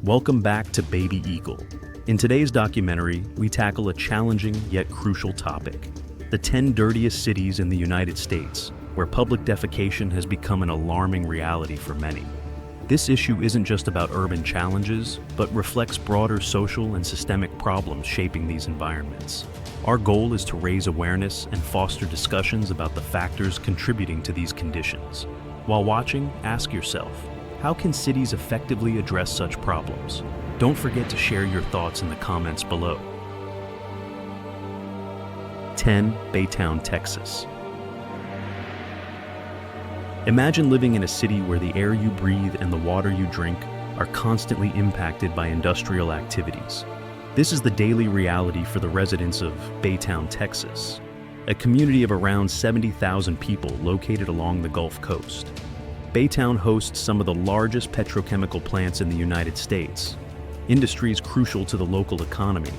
Welcome back to BabyEagle. In today's documentary, we tackle a challenging yet crucial topic: the 10 dirtiest cities in the United States, where public defecation has become an alarming reality for many. This issue isn't just about urban challenges, but reflects broader social and systemic problems shaping these environments. Our goal is to raise awareness and foster discussions about the factors contributing to these conditions. While watching, ask yourself, how can cities effectively address such problems? Don't forget to share your thoughts in the comments below. 10. Baytown, Texas. Imagine living in a city where the air you breathe and the water you drink are constantly impacted by industrial activities. This is the daily reality for the residents of Baytown, Texas, a community of around 70,000 people located along the Gulf Coast. Baytown hosts some of the largest petrochemical plants in the United States, industries crucial to the local economy,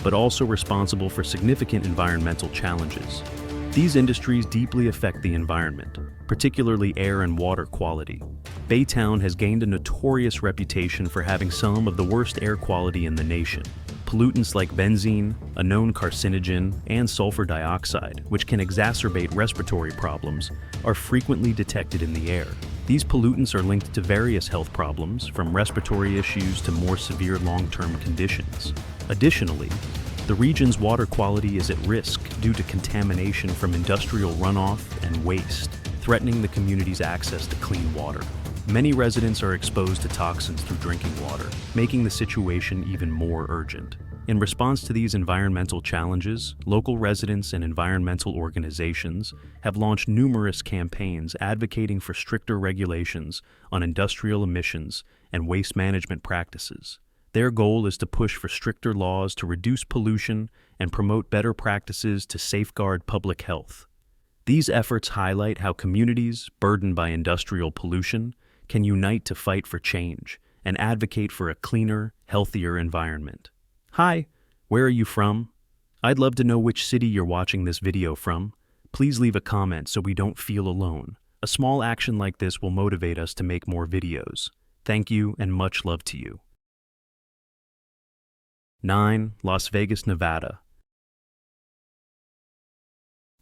but also responsible for significant environmental challenges. These industries deeply affect the environment, particularly air and water quality. Baytown has gained a notorious reputation for having some of the worst air quality in the nation. Pollutants like benzene, a known carcinogen, and sulfur dioxide, which can exacerbate respiratory problems, are frequently detected in the air. These pollutants are linked to various health problems, from respiratory issues to more severe long-term conditions. Additionally, the region's water quality is at risk due to contamination from industrial runoff and waste, threatening the community's access to clean water. Many residents are exposed to toxins through drinking water, making the situation even more urgent. In response to these environmental challenges, local residents and environmental organizations have launched numerous campaigns advocating for stricter regulations on industrial emissions and waste management practices. Their goal is to push for stricter laws to reduce pollution and promote better practices to safeguard public health. These efforts highlight how communities burdened by industrial pollution can unite to fight for change and advocate for a cleaner, healthier environment. Hi, where are you from? I'd love to know which city you're watching this video from. Please leave a comment so we don't feel alone. A small action like this will motivate us to make more videos. Thank you and much love to you. 9. Las Vegas, Nevada.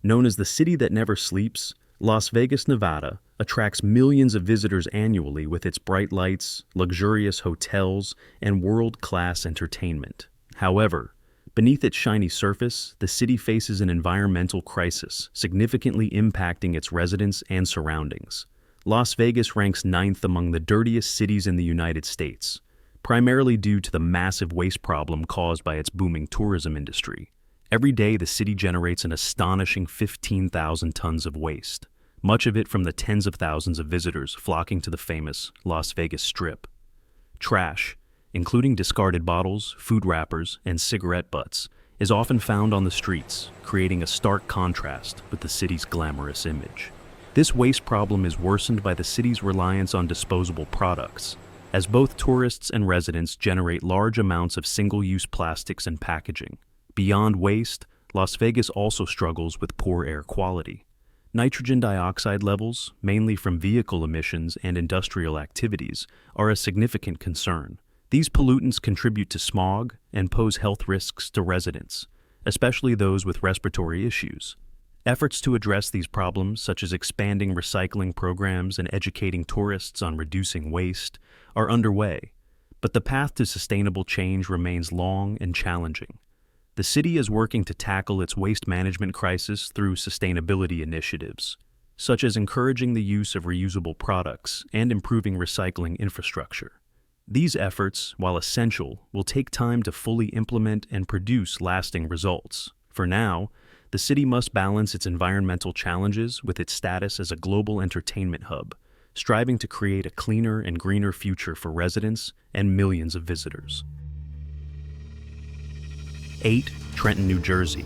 Known as the city that never sleeps, Las Vegas, Nevada attracts millions of visitors annually with its bright lights, luxurious hotels, and world-class entertainment. However, beneath its shiny surface, the city faces an environmental crisis, significantly impacting its residents and surroundings. Las Vegas ranks 9th among the dirtiest cities in the United States, primarily due to the massive waste problem caused by its booming tourism industry. Every day, the city generates an astonishing 15,000 tons of waste, much of it from the tens of thousands of visitors flocking to the famous Las Vegas Strip. Trash, including discarded bottles, food wrappers, and cigarette butts, is often found on the streets, creating a stark contrast with the city's glamorous image. This waste problem is worsened by the city's reliance on disposable products, as both tourists and residents generate large amounts of single-use plastics and packaging. Beyond waste, Las Vegas also struggles with poor air quality. Nitrogen dioxide levels, mainly from vehicle emissions and industrial activities, are a significant concern. These pollutants contribute to smog and pose health risks to residents, especially those with respiratory issues. Efforts to address these problems, such as expanding recycling programs and educating tourists on reducing waste, are underway, but the path to sustainable change remains long and challenging. The city is working to tackle its waste management crisis through sustainability initiatives, such as encouraging the use of reusable products and improving recycling infrastructure. These efforts, while essential, will take time to fully implement and produce lasting results. For now, the city must balance its environmental challenges with its status as a global entertainment hub, striving to create a cleaner and greener future for residents and millions of visitors. 8. Trenton, New Jersey.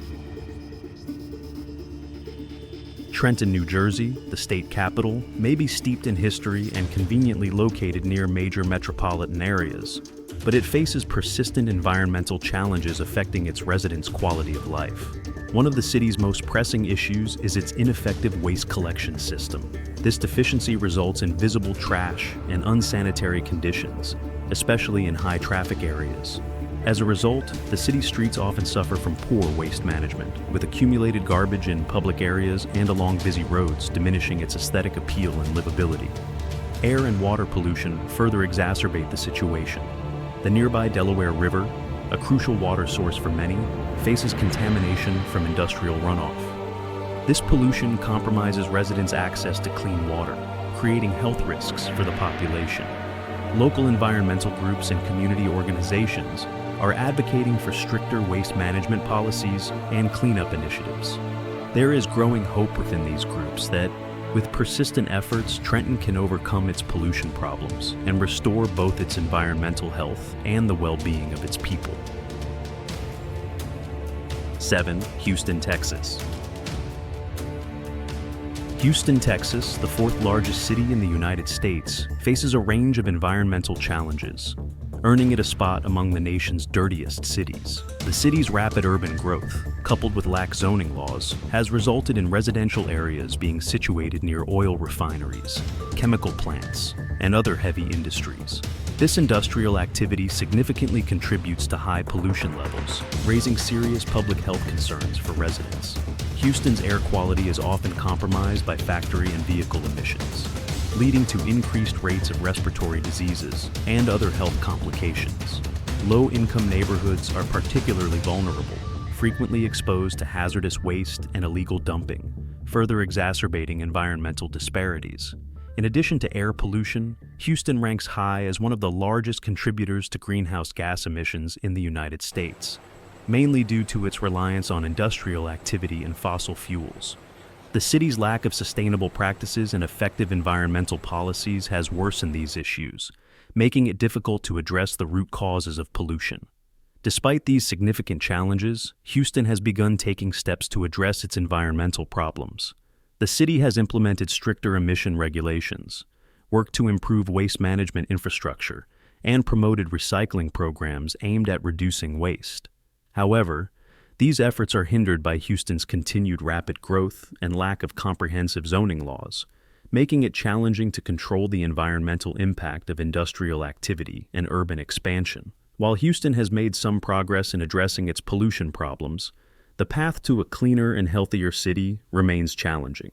Trenton, New Jersey, the state capital, may be steeped in history and conveniently located near major metropolitan areas, but it faces persistent environmental challenges affecting its residents' quality of life. One of the city's most pressing issues is its ineffective waste collection system. This deficiency results in visible trash and unsanitary conditions, especially in high traffic areas. As a result, the city's streets often suffer from poor waste management, with accumulated garbage in public areas and along busy roads diminishing its aesthetic appeal and livability. Air and water pollution further exacerbate the situation. The nearby Delaware River, a crucial water source for many, faces contamination from industrial runoff. This pollution compromises residents' access to clean water, creating health risks for the population. Local environmental groups and community organizations are advocating for stricter waste management policies and cleanup initiatives. There is growing hope within these groups that, with persistent efforts, Trenton can overcome its pollution problems and restore both its environmental health and the well-being of its people. 7. Houston, Texas. Houston, Texas, the fourth largest city in the United States, faces a range of environmental challenges, earning it a spot among the nation's dirtiest cities. The city's rapid urban growth, coupled with lax zoning laws, has resulted in residential areas being situated near oil refineries, chemical plants, and other heavy industries. This industrial activity significantly contributes to high pollution levels, raising serious public health concerns for residents. Houston's air quality is often compromised by factory and vehicle emissions, leading to increased rates of respiratory diseases and other health complications. Low-income neighborhoods are particularly vulnerable, frequently exposed to hazardous waste and illegal dumping, further exacerbating environmental disparities. In addition to air pollution, Houston ranks high as one of the largest contributors to greenhouse gas emissions in the United States, mainly due to its reliance on industrial activity and fossil fuels. The city's lack of sustainable practices and effective environmental policies has worsened these issues, making it difficult to address the root causes of pollution. Despite these significant challenges, Houston has begun taking steps to address its environmental problems. The city has implemented stricter emission regulations, worked to improve waste management infrastructure, and promoted recycling programs aimed at reducing waste. However, these efforts are hindered by Houston's continued rapid growth and lack of comprehensive zoning laws, making it challenging to control the environmental impact of industrial activity and urban expansion. While Houston has made some progress in addressing its pollution problems, the path to a cleaner and healthier city remains challenging.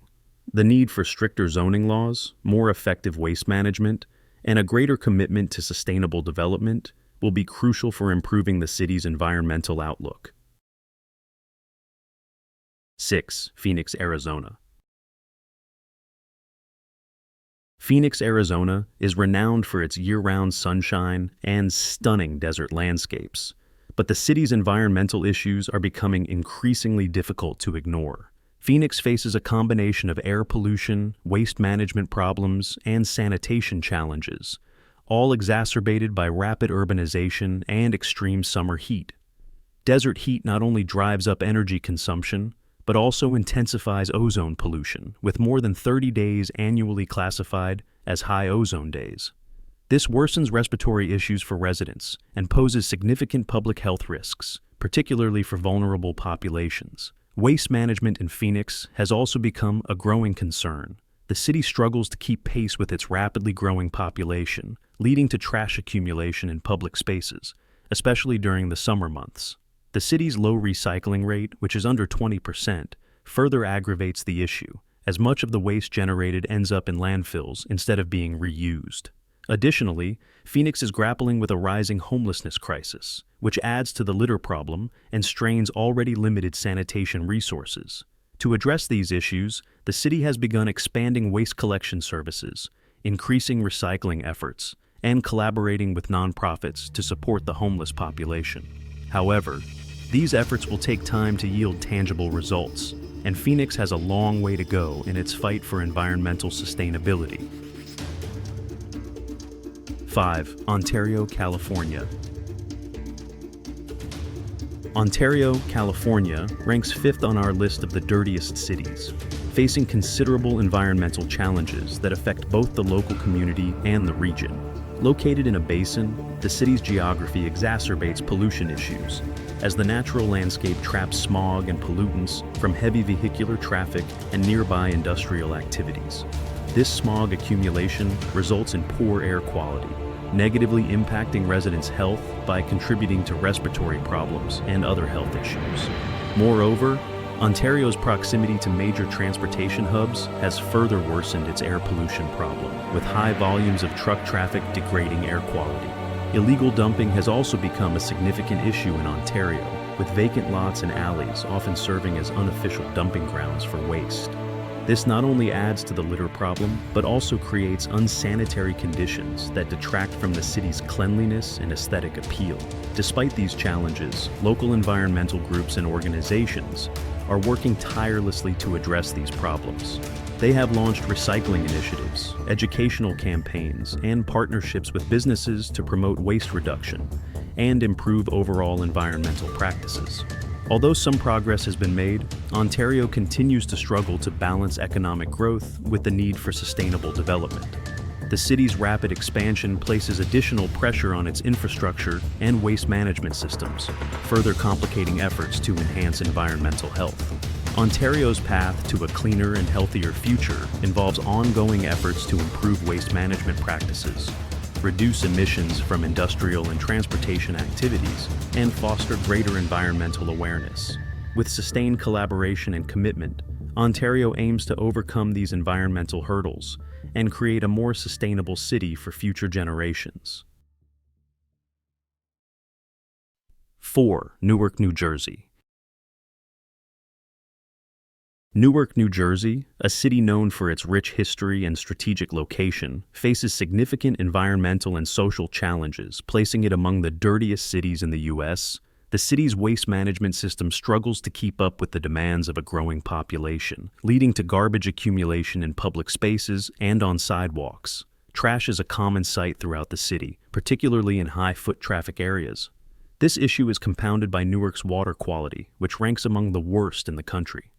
The need for stricter zoning laws, more effective waste management, and a greater commitment to sustainable development will be crucial for improving the city's environmental outlook. 6. Phoenix, Arizona. Phoenix, Arizona is renowned for its year-round sunshine and stunning desert landscapes, but the city's environmental issues are becoming increasingly difficult to ignore. Phoenix faces a combination of air pollution, waste management problems, and sanitation challenges, all exacerbated by rapid urbanization and extreme summer heat. Desert heat not only drives up energy consumption, but also intensifies ozone pollution, with more than 30 days annually classified as high ozone days. This worsens respiratory issues for residents and poses significant public health risks, particularly for vulnerable populations. Waste management in Phoenix has also become a growing concern. The city struggles to keep pace with its rapidly growing population, leading to trash accumulation in public spaces, especially during the summer months. The city's low recycling rate, which is under 20%, further aggravates the issue, as much of the waste generated ends up in landfills instead of being reused. Additionally, Phoenix is grappling with a rising homelessness crisis, which adds to the litter problem and strains already limited sanitation resources. To address these issues, the city has begun expanding waste collection services, increasing recycling efforts, and collaborating with nonprofits to support the homeless population. However, these efforts will take time to yield tangible results, and Phoenix has a long way to go in its fight for environmental sustainability. 5. Ontario, California. Ontario, California ranks 5th on our list of the dirtiest cities, facing considerable environmental challenges that affect both the local community and the region. Located in a basin, the city's geography exacerbates pollution issues, as the natural landscape traps smog and pollutants from heavy vehicular traffic and nearby industrial activities. This smog accumulation results in poor air quality, negatively impacting residents' health by contributing to respiratory problems and other health issues. Moreover, Ontario's proximity to major transportation hubs has further worsened its air pollution problem, with high volumes of truck traffic degrading air quality. Illegal dumping has also become a significant issue in Ontario, with vacant lots and alleys often serving as unofficial dumping grounds for waste. This not only adds to the litter problem, but also creates unsanitary conditions that detract from the city's cleanliness and aesthetic appeal. Despite these challenges, local environmental groups and organizations are working tirelessly to address these problems. They have launched recycling initiatives, educational campaigns, and partnerships with businesses to promote waste reduction and improve overall environmental practices. Although some progress has been made, Ontario continues to struggle to balance economic growth with the need for sustainable development. The city's rapid expansion places additional pressure on its infrastructure and waste management systems, further complicating efforts to enhance environmental health. Ontario's path to a cleaner and healthier future involves ongoing efforts to improve waste management practices, reduce emissions from industrial and transportation activities, and foster greater environmental awareness. With sustained collaboration and commitment, Ontario aims to overcome these environmental hurdles and create a more sustainable city for future generations. 4. Newark, New Jersey. Newark, New Jersey, a city known for its rich history and strategic location, faces significant environmental and social challenges, placing it among the dirtiest cities in the U.S. The city's waste management system struggles to keep up with the demands of a growing population, leading to garbage accumulation in public spaces and on sidewalks. Trash is a common sight throughout the city, particularly in high foot traffic areas. This issue is compounded by Newark's water quality, which ranks among the worst in the country.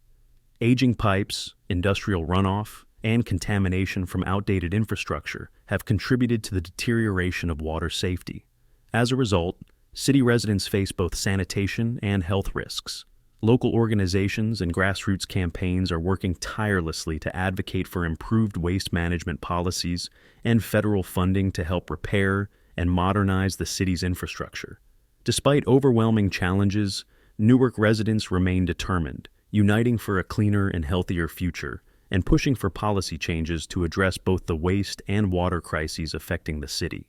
Aging pipes, industrial runoff, and contamination from outdated infrastructure have contributed to the deterioration of water safety. As a result, city residents face both sanitation and health risks. Local organizations and grassroots campaigns are working tirelessly to advocate for improved waste management policies and federal funding to help repair and modernize the city's infrastructure. Despite overwhelming challenges, Newark residents remain determined, uniting for a cleaner and healthier future, and pushing for policy changes to address both the waste and water crises affecting the city.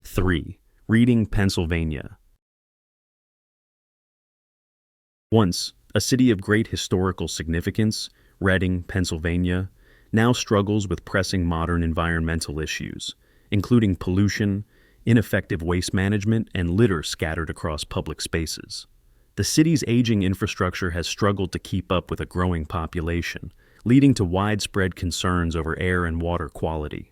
3. Reading, Pennsylvania. Once a city of great historical significance, Reading, Pennsylvania, now struggles with pressing modern environmental issues, including pollution, ineffective waste management, and litter scattered across public spaces. The city's aging infrastructure has struggled to keep up with a growing population, leading to widespread concerns over air and water quality.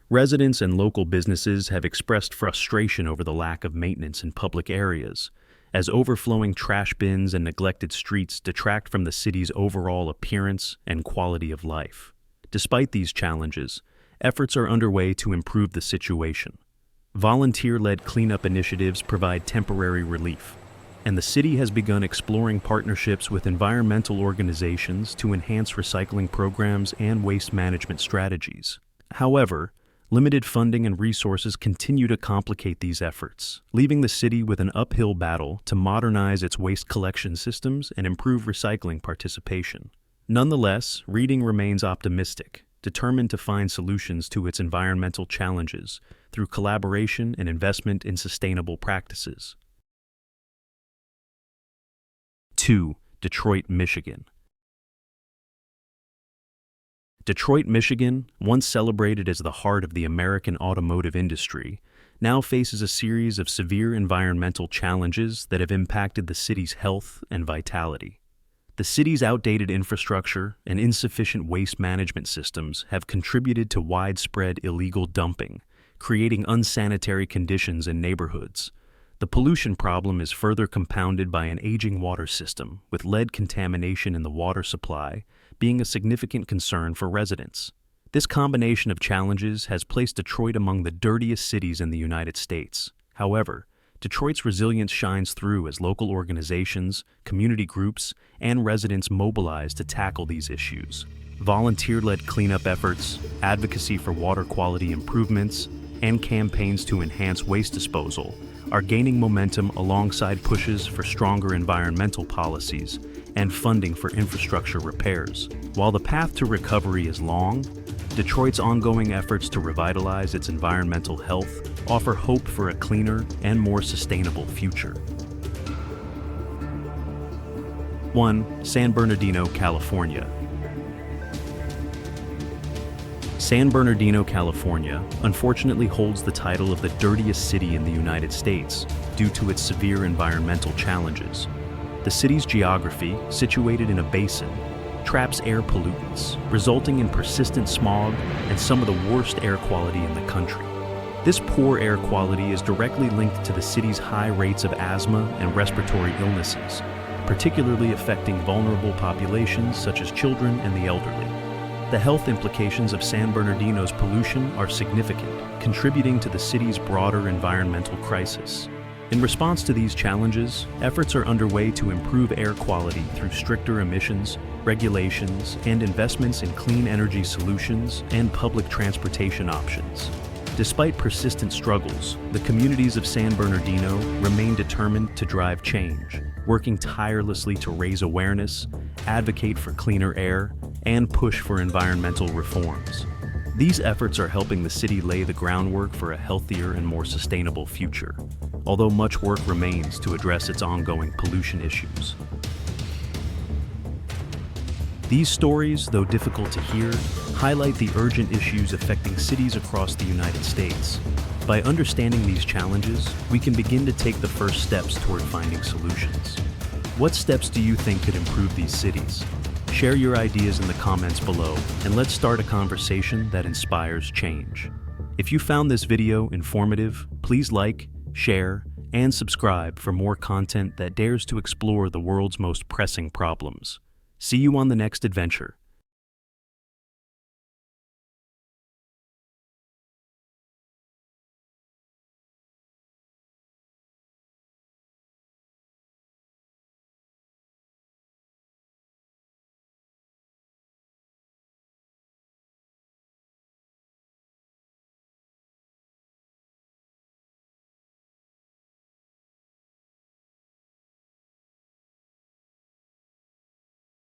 Residents and local businesses have expressed frustration over the lack of maintenance in public areas, as overflowing trash bins and neglected streets detract from the city's overall appearance and quality of life. Despite these challenges, efforts are underway to improve the situation. Volunteer-led cleanup initiatives provide temporary relief, and the city has begun exploring partnerships with environmental organizations to enhance recycling programs and waste management strategies. However, limited funding and resources continue to complicate these efforts, leaving the city with an uphill battle to modernize its waste collection systems and improve recycling participation. Nonetheless, Reading remains optimistic, determined to find solutions to its environmental challenges through collaboration and investment in sustainable practices. 2. Detroit, Michigan. Detroit, Michigan, once celebrated as the heart of the American automotive industry, now faces a series of severe environmental challenges that have impacted the city's health and vitality. The city's outdated infrastructure and insufficient waste management systems have contributed to widespread illegal dumping, creating unsanitary conditions in neighborhoods. The pollution problem is further compounded by an aging water system, with lead contamination in the water supply being a significant concern for residents. This combination of challenges has placed Detroit among the dirtiest cities in the United States. However, Detroit's resilience shines through as local organizations, community groups, and residents mobilize to tackle these issues. Volunteer-led cleanup efforts, advocacy for water quality improvements, and campaigns to enhance waste disposal are gaining momentum alongside pushes for stronger environmental policies and funding for infrastructure repairs. While the path to recovery is long, Detroit's ongoing efforts to revitalize its environmental health offer hope for a cleaner and more sustainable future. 1. San Bernardino, California. San Bernardino, California, unfortunately holds the title of the dirtiest city in the United States due to its severe environmental challenges. The city's geography, situated in a basin, traps air pollutants, resulting in persistent smog and some of the worst air quality in the country. This poor air quality is directly linked to the city's high rates of asthma and respiratory illnesses, particularly affecting vulnerable populations such as children and the elderly. The health implications of San Bernardino's pollution are significant, contributing to the city's broader environmental crisis. In response to these challenges, efforts are underway to improve air quality through stricter emissions, regulations, and investments in clean energy solutions and public transportation options. Despite persistent struggles, the communities of San Bernardino remain determined to drive change, working tirelessly to raise awareness, advocate for cleaner air, and push for environmental reforms. These efforts are helping the city lay the groundwork for a healthier and more sustainable future, although much work remains to address its ongoing pollution issues. These stories, though difficult to hear, highlight the urgent issues affecting cities across the United States. By understanding these challenges, we can begin to take the first steps toward finding solutions. What steps do you think could improve these cities? Share your ideas in the comments below, and let's start a conversation that inspires change. If you found this video informative, please like, share, and subscribe for more content that dares to explore the world's most pressing problems. See you on the next adventure.